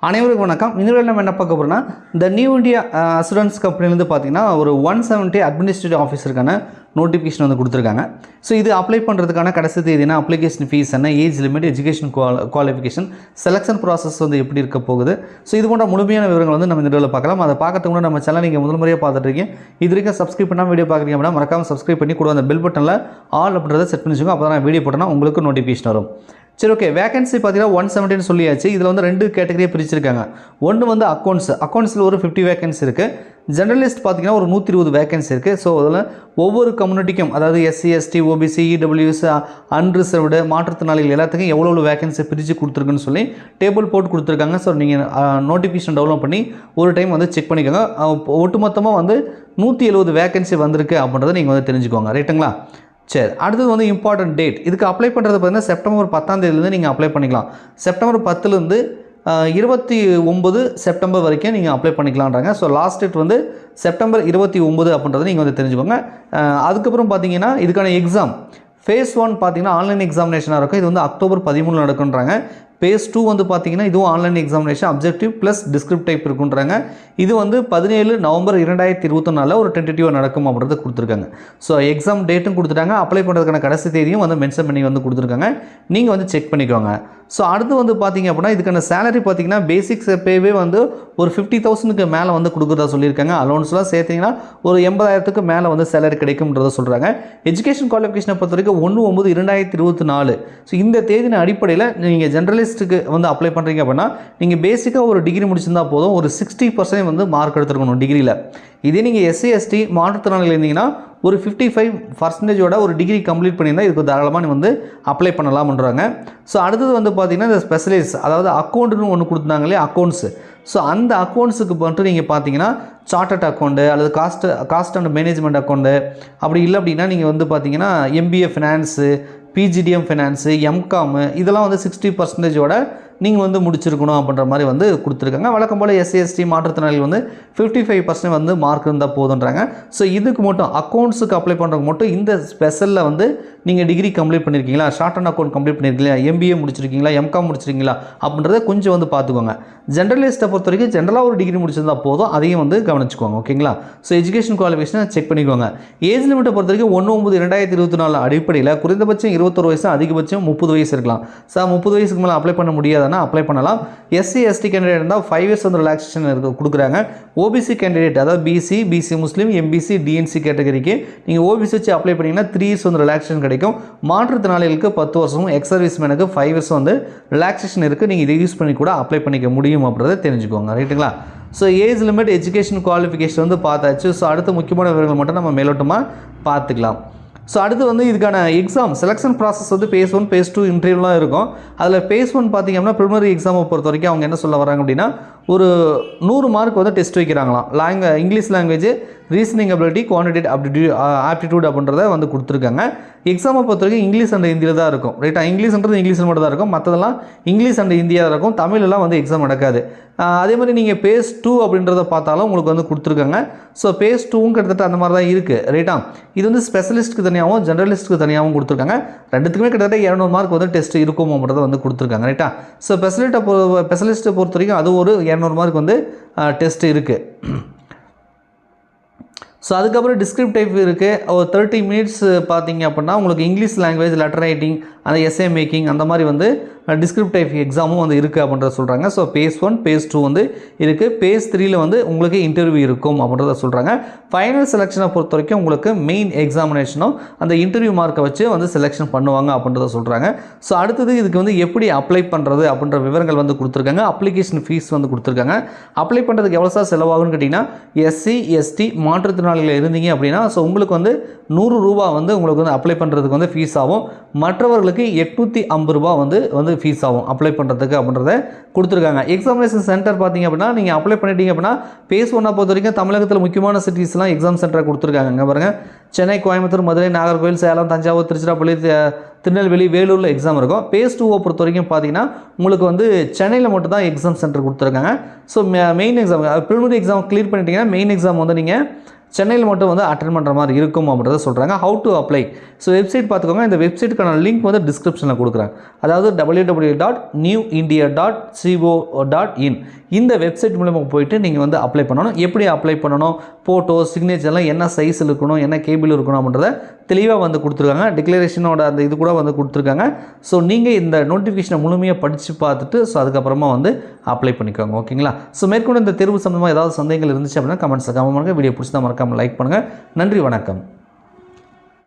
அனைவருக்கும் வணக்கம். இந்த வீடியோவில் நம்ம என்ன பார்க்க போகிறோம்னா, இந்த நியூ இந்தியா அசூரன்ஸ் கம்பெனிலேருந்து பார்த்தீங்கன்னா ஒரு 170 அட்மினிஸ்ட்ரேட்டிவ் ஆஃபீஸருக்கான நோட்டிஃபிகேஷன் வந்து கொடுத்துருக்காங்க. ஸோ இது அப்ளை பண்ணுறதுக்கான கடைசி தேதினா, அப்ளிகேஷன் ஃபீஸ் என்ன, age limit, education qualification, selection process வந்து எப்படி இருக்க போகுது. ஸோ இது போன்ற முழுமையான விவரங்கள் வந்து நம்ம இந்த வீடியோவில் பார்க்கலாம். அதை பார்க்கறதுக்கு முன்னாடி நம்ம சேனல் நீங்கள் முதல் முறையாக பார்த்துட்டு இருக்கீங்க, இது வரைக்கும் சப்ஸ்கிரைப் பண்ணால் வீடியோ பார்க்குறீங்க அப்படின்னா மறக்காமல் சப்ஸ்கிரைப் பண்ணி கூட அந்த பெல் பட்டனில் ஆல் அப்படின்றத செட் பண்ணி வச்சுக்கோங்க. அப்போ தான் நான் வீடியோ போட்டோன்னா உங்களுக்கு நோட்டிஃபிகேஷன் வரும். சரி, ஓகே. வேகன்சி பார்த்தீங்கன்னா 170 சொல்லியாச்சு. இதில் வந்து 2 கேட்டகரியாக பிரிச்சிருக்காங்க. ஒன்று வந்து அக்கௌண்ட்ஸில் ஒரு 50 வேகன்சி இருக்குது. ஜெர்னலிஸ்ட் பார்த்தீங்கன்னா ஒரு 120 வேகன்சி இருக்குது. ஸோ அதில் ஒவ்வொரு கம்யூனிட்டிக்கும், அதாவது SC, ST, OBC, EWS, unreserved, மாற்றுத்திறனாளிகள் எல்லாத்துக்கும் எவ்வளோ வேகன்சி பிரித்து கொடுத்துருக்குன்னு சொல்லி டேபிள் போட்டு கொடுத்துருக்காங்க. ஸோ நீங்கள் நோட்டிஃபிகேஷன் டவுன்லோட் பண்ணி ஒரு டைம் வந்து செக் பண்ணிக்கோங்க. ஒட்டுமொத்தமாக வந்து 170 வேகன்சி வந்திருக்கு அப்படின்றத நீங்கள் வந்து தெரிஞ்சுக்கோங்க. ரைட்டுங்களா? சரி, அடுத்தது வந்து இம்பார்ட்டன்ட் டேட். இதுக்கு அப்ளை பண்ணுறது பார்த்தீங்கன்னா செப்டம்பர் 10 நீங்கள் அப்ளை பண்ணிக்கலாம். செப்டம்பர் 10 29 செப்டம்பர் வரைக்கும் நீங்கள் அப்ளை பண்ணிக்கலான்றாங்க. ஸோ லாஸ்ட் டேட் வந்து செப்டம்பர் 29 அப்படின்றத நீங்கள் வந்து தெரிஞ்சுக்கோங்க. அதுக்கப்புறம் பார்த்தீங்கன்னா இதுக்கான எக்ஸாம் ஃபேஸ் 1 பார்த்தீங்கன்னா ஆன்லைன் எக்ஸாமினேஷனாக இருக்கும். இது வந்து அக்டோபர் 13 நடக்குன்றாங்க. ஃபேஸ் 2 வந்து பார்த்தீங்கன்னா இதுவும் online examination, objective plus டிஸ்கிரிப்ட் type இருக்குன்றாங்க. இது வந்து 17 நவம்பர் 2024 ஒரு டென்டேட்டிவாக நடக்கும் அப்படின்றது கொடுத்துருக்காங்க. ஸோ எக்ஸாம் டேட்டும் கொடுத்துட்டாங்க. அப்ளை பண்ணுறதுக்கான கடைசி தேதியும் வந்து மென்ஷன் பண்ணி வந்து கொடுத்துருக்காங்க. நீங்கள் வந்து செக் பண்ணிக்கோங்க. ஸோ அடுத்து வந்து பார்த்தீங்க அப்படின்னா இதுக்கான சேலரி பார்த்தீங்கன்னா பேசிக்ஸ் பேவே வந்து ஒரு 50,000க்கு மேலே வந்து கொடுக்குறதா சொல்லியிருக்காங்க. அலோன்ஸ்லாம் சேர்த்திங்கன்னா ஒரு 80,000க்கு மேலே வந்து சேலரி கிடைக்கும்ன்றத சொல்கிறாங்க. எஜுகேஷன் குவாலிஃபிகேஷனை பொறுத்த வரைக்கும் 1/9/2024. ஸோ இந்த தேதியின் அடிப்படையில் நீங்கள் ஜெர்னலிஸ்ட்டுக்கு வந்து அப்ளை பண்ணுறீங்க அப்படின்னா நீங்கள் பேசிக்காக ஒரு டிகிரி முடிச்சிருந்தால் போதும். ஒரு 60% வந்து மார்க் எடுத்துருக்கணும் டிகிரியில். இதே நீங்கள் எஸ்சி, எஸ்டி, மாற்றுத்திறனாளிகள் இருந்தீங்கன்னா ஒரு 55% ஒரு டிகிரி கம்ப்ளீட் பண்ணியிருந்தால் இதுக்கு தாராளமாக வந்து அப்ளை பண்ணலாம்ன்றாங்க. ஸோ அடுத்தது வந்து பார்த்திங்கன்னா இந்த ஸ்பெஷலிஸ்ட், அதாவது அக்கௌண்ட்டுன்னு ஒன்று கொடுத்தாங்களே அக்கௌண்ட்ஸு. ஸோ அந்த அக்கௌண்ட்ஸுக்கு மட்டும் நீங்கள் பார்த்தீங்கன்னா சார்ட்டர்ட் அக்கௌண்ட்டு அல்லது காஸ்ட் அண்ட் மேனேஜ்மெண்ட் அக்கௌண்ட்டு, அப்படி இல்லை அப்படின்னா நீங்கள் வந்து பார்த்தீங்கன்னா MBA finance, PGDM finance, MCom இதெல்லாம் வந்து 60% நீங்கள் வந்து முடிச்சிருக்கணும் அப்படின்ற மாதிரி வந்து கொடுத்துருக்காங்க. வழக்கம் போல் எஸ்சி, எஸ்டி, மாற்றுத்திறனாளிகள் வந்து 55% வந்து மார்க் இருந்தால் போதுன்றாங்க. ஸோ இதுக்கு மட்டும் அக்கௌண்ட்ஸுக்கு அப்ளை பண்ணுறதுக்கு மட்டும் இந்த ஸ்பெஷலில் வந்து நீங்கள் டிகிரி கம்ப்ளீட் பண்ணியிருக்கீங்களா, ஷார்ட் அண்ட் அக்கௌண்ட் கம்ப்ளீட் பண்ணியிருக்கீங்களா, எம்பிஏ முடிச்சிருக்கீங்களா, எம்காம் முடிச்சிருக்கீங்களா அப்படின்றத கொஞ்சம் வந்து பார்த்துக்கோங்க. ஜென்ரலிஸ்ட்டை பொறுத்த வரைக்கும் ஜென்ரலாக ஒரு டிகிரி முடிச்சிருந்தால் போதும், அதையும் வந்து கவனிச்சுக்கோங்க. ஓகேங்களா? ஸோ எஜுகேஷன் குவாலிஃபிகேஷனை செக் பண்ணிக்கோங்க. ஏஜ் லிமிட்டை பொறுத்த வரைக்கும் 1/9/2024 அடிப்படையில் குறைந்தபட்சம் 21 வயசு, அதிகபட்சம் 30 வயசு இருக்கலாம். சார் 30 வயசுக்கு மேலே அப்ளை பண்ண முடியாதுன்னா அப்ளை பண்ணலாம். எஸ்சி, எஸ்டி கேண்டிடேட் இருந்தால் 5 இயர்ஸ் வந்து ரிலாக்ஸேஷன் கொடுக்குறாங்க. ஓபிசி கேண்டிடேட், அதாவது பிசி முஸ்லீம், எம்பிசி, டிஎன்சி கேட்டகரிக்கு நீங்கள் ஓபிசி வச்சு அப்ளை பண்ணிங்கன்னா 3 இயர்ஸ் வந்து ரிலாக்ஸேஷன் கிடைக்கும். மாற்றுத்திறனாளிகளுக்கு 10 வருஷமும், எக்ஸ் சர்வீஸ் மேனுக்கு 5 இயர்ஸ் வந்து ரிலாக்ஸேஷன் இருக்குது. நீங்கள் இதை யூஸ் பண்ணி கூட அப்ளை பண்ணிக்க முடியும் அப்படின்றத தெரிஞ்சுக்கோங்க. ரைட்டுங்களா? So age limit, education qualification வந்து பார்த்தாச்சு. ஸோ அடுத்த முக்கியமான விவரங்கள் மட்டும் நம்ம மேலோட்டமாக பார்த்துக்கலாம். ஸோ அடுத்து வந்து இதுக்கான எக்ஸாம் செலெக்ஷன் ப்ராசஸ் வந்து பேஸ் 1, பேஸ் 2 இன்டர்வியூலாம் இருக்கும். அதில் பேஸ் 1 பார்த்திங்கன்னா ப்ரிலிமினரி எக்ஸாமை பொறுத்த வரைக்கும் அவங்க என்ன சொல்ல வராங்க அப்படின்னா ஒரு 100 மார்க் வந்து டெஸ்ட் வைக்கிறாங்களாம். English language, reasoning ability, quantitative aptitude அப்படின்றத வந்து கொடுத்துருக்காங்க. எக்ஸாமை பொறுத்த வரைக்கும் இங்கிலீஷ் அண்ட் ஹிந்தியில் தான் இருக்கும். ரைட்டா? இங்கிலீஷ்ன்றது இங்கிலீஷில் மட்டும் தான் இருக்கும், மற்றதெல்லாம் இங்கிலீஷ் அண்ட் ஹிந்தியாக தான் இருக்கும். தமிழெல்லாம் வந்து எக்ஸாம் நடக்காது. அதே மாதிரி நீங்கள் பேஸ் 2 அப்படின்றத பார்த்தாலும் உங்களுக்கு வந்து கொடுத்துருக்காங்க. ஸோ பேஸ் 2 கிட்டத்தட்ட அந்த மாதிரி தான் இருக்குது. ரைட்டா? இது வந்து ஸ்பெஷலிஸ்ட்டுக்கு தனியாகவும் ஜெர்னலிஸ்ட்டுக்கு தனியாகவும் கொடுத்துருக்காங்க. ரெண்டுத்துக்குமே கிட்டத்தட்ட 200 மார்க் வந்து டெஸ்ட் இருக்கும் அப்படின்றத வந்து கொடுத்துருக்காங்க. ரைட்டா? ஸோ ஸ்பெஷலிஸ்ட்டை பொறுத்த வரைக்கும் அது ஒரு 200 மார்க் வந்து டெஸ்ட் இருக்குது. ஸோ அதுக்கப்புறம் டிஸ்கிரிப்ட் டைப் இருக்குது. ஒரு 30 மினிட்ஸ் பார்த்தீங்க அப்படின்னா உங்களுக்கு இங்கிலீஷ் லாங்குவேஜ், லெட்டர் ரைட்டிங், அந்த எஸ்ஏ மேக்கிங் அந்த மாதிரி வந்து டிஸ்கிரிப்ட் டைப் எக்ஸாமும் வந்து இருக்குது அப்படின்றத சொல்கிறாங்க. ஸோ பேஸ் 1, பேஸ் 2 வந்து இருக்குது. பேஸ் 3 வந்து உங்களுக்கு இன்டர்வியூ இருக்கும் அப்படின்றத சொல்கிறாங்க. ஃபைனல் செலெக்ஷனை பொறுத்த வரைக்கும் உங்களுக்கு மெயின் எக்ஸாமினேஷனும் அந்த இன்டர்வியூ மார்க்கை வச்சு வந்து செலெக்ஷன் பண்ணுவாங்க அப்படின்றத சொல்கிறாங்க. ஸோ அடுத்தது இதுக்கு வந்து எப்படி அப்ளை பண்ணுறது அப்படின்ற விவரங்கள் வந்து கொடுத்துருக்காங்க. அப்ளிகேஷன் ஃபீஸ் வந்து கொடுத்துருக்காங்க. அப்ளை பண்ணுறதுக்கு எவ்வளோ சார் செலவாகும்னு கேட்டிங்கன்னா எஸ்சி, எஸ்டி, மாற்றுத்திறனாளிகள் இருந்தீங்க அப்படின்னா ஸோ உங்களுக்கு வந்து 100 ரூபா வந்து உங்களுக்கு வந்து அப்ளை பண்ணுறதுக்கு வந்து ஃபீஸ் ஆகும். மற்றவர்களுக்கு 850 ரூபா வந்து ஃபீஸ் ஆகும் அப்ளை பண்ணுறதுக்கு அப்படின்றத கொடுத்துருக்காங்க. எக்ஸாமினேஷன் சென்டர் பார்த்தீங்க அப்படின்னா நீங்கள் அப்ளை பண்ணிட்டீங்க அப்படின்னா பேஸ் 1 பொறுத்த வரைக்கும் தமிழகத்தில் முக்கியமான சிட்டிஸ்லாம் எக்ஸாம் சென்டரை கொடுத்துருக்காங்க. இங்கே பாருங்கள், சென்னை, கோயம்புத்தூர், மதுரை, நாகர்கோவில், சேலம், தஞ்சாவூர், திருச்சிராப்பள்ளி, திருநெல்வேலி, வேலூரில் எக்ஸாம் இருக்கும். பேஸ் 2 பொறுத்த வரைக்கும் பார்த்தீங்கன்னா உங்களுக்கு வந்து சென்னையில் மட்டும் தான் எக்ஸாம் சென்டர் கொடுத்துருக்காங்க. So main exam preliminary exam clear பண்ணிட்டீங்கன்னா மெயின் எக்ஸாம் வந்து நீங்கள் சென்னையில் மட்டும் வந்து அட்டென்ட் பண்ணுற மாதிரி இருக்கும் அப்படின்றத சொல்கிறாங்க. How to apply? So website பார்த்துக்கோங்க. இந்த வெப்சைட்டுக்கான லிங்க் வந்து டிஸ்கிரிப்ஷனில் கொடுக்குறேன். அதாவது www.newindia.co.in இந்த வெப்சைட் மூலமா போயிட்டு நீங்கள் வந்து அப்ளை பண்ணணும். எப்படி அப்ளை பண்ணணும், ஃபோட்டோ, சிக்னேச்சர்லாம் என்ன சைஸில் இருக்கணும், என்ன கேபிள் இருக்கணும் அப்படின்றத தெளிவாக வந்து கொடுத்துருக்காங்க. டிக்ளரேஷனோட அந்த இது கூட வந்து கொடுத்துருக்காங்க. ஸோ நீங்கள் இந்த நோட்டிஃபிகேஷனை முழுமையாக படித்து பார்த்துட்டு ஸோ அதுக்கப்புறமா வந்து அப்ளை பண்ணிக்கோங்க. ஓகேங்களா? ஸோ மேற்கொண்டு இந்த தேர்வு சம்பந்தமாக ஏதாவது சந்தேகங்கள் இருந்துச்சு அப்படின்னா கமெண்ட்ஸில் கமெண்ட் பண்ணுங்கள். வீடியோ பிடிச்சா மறக்காமல் லைக் பண்ணுங்கள். நன்றி, வணக்கம்.